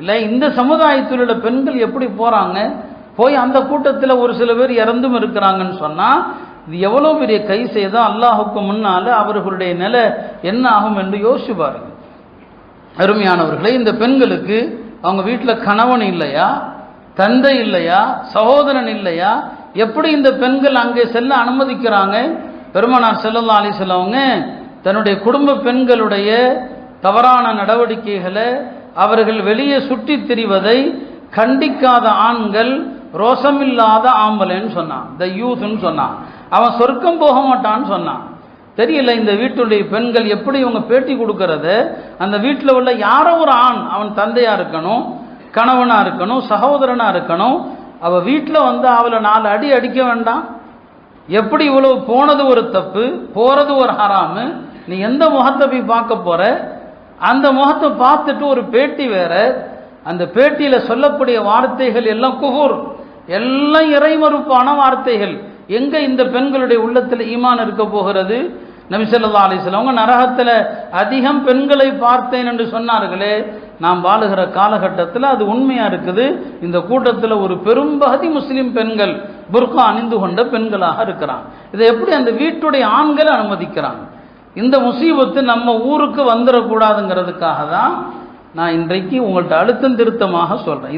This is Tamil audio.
இல்லை இந்த சமுதாயத்தில் உள்ள பெண்கள் எப்படி போகிறாங்க, போய் அந்த கூட்டத்தில் ஒரு சில பேர் இறந்தும் இருக்கிறாங்கன்னு சொன்னால் இது எவ்வளோ பெரிய கை செய்தால் அல்லாஹுக்கு முன்னால் அவர்களுடைய நிலை என்ன ஆகும் என்று யோசிச்சு பாருங்க. அருமையானவர்களே, இந்த பெண்களுக்கு அவங்க வீட்டில் கணவன் இல்லையா, தந்தை இல்லையா, சகோதரன் இல்லையா, எப்படி இந்த பெண்கள் அங்கே செல்ல அனுமதிக்கிறாங்க? பெருமானார் ஸல்லல்லாஹு அலைஹி வஸல்லம் அவங்க தன்னுடைய குடும்ப பெண்களுடைய தவறான நடவடிக்கைகளை, அவர்கள் வெளியே சுற்றி திரிவதை கண்டிக்காத ஆண்கள் ரோசமில்லாத ஆம்பளைன்னு சொன்னான், த யூத்ன்னு சொன்னான். அவன் சொர்க்கம் போக மாட்டான்னு சொன்னான். தெரியல இந்த வீட்டுடைய பெண்கள் எப்படி இவங்க பேட்டி கொடுக்கறது, அந்த வீட்டில் உள்ள யாரோ ஒரு ஆண், அவன் தந்தையா இருக்கணும், கணவனா இருக்கணும், சகோதரனா இருக்கணும், அவள் வீட்டில் வந்து அவளை 4 அடி அடிக்க வேண்டாம்? எப்படி இவ்வளவு போனது ஒரு தப்பு, போறது ஒரு ஹராமு, நீ எந்த முகத்தை போய் பார்க்க போற? அந்த முகத்தை பார்த்துட்டு ஒரு பேட்டி வேற, அந்த பேட்டியில சொல்லக்கூடிய வார்த்தைகள் எல்லாம் குஃபுர், எல்லாம் இறைமறுப்பான வார்த்தைகள். எங்க இந்த பெண்களுடைய உள்ளத்தில் ஈமான் இருக்க போகிறது? நபி ஸல்லல்லாஹு அலைஹி வஸல்லம் அவங்க நரகத்தில் அதிகம் பெண்களை பார்த்தேன் என்று சொன்னார்களே, நாம் வாழுகிற காலகட்டத்தில் அது உண்மையா இருக்குது. இந்த கூட்டத்தில் ஒரு பெரும்பகுதி முஸ்லிம் பெண்கள் புர்கா அணிந்து கொண்ட பெண்களாக இருக்கிறாங்க. இதை எப்படி அந்த வீட்டுடைய ஆண்கள் அனுமதிக்கிறாங்க? இந்த முசீபத்து நம்ம ஊருக்கு வந்துடக்கூடாதுங்கிறதுக்காக தான் நான் இன்றைக்கு உங்கள்கிட்ட அழுத்தம் திருத்தமாக சொல்றேன். இது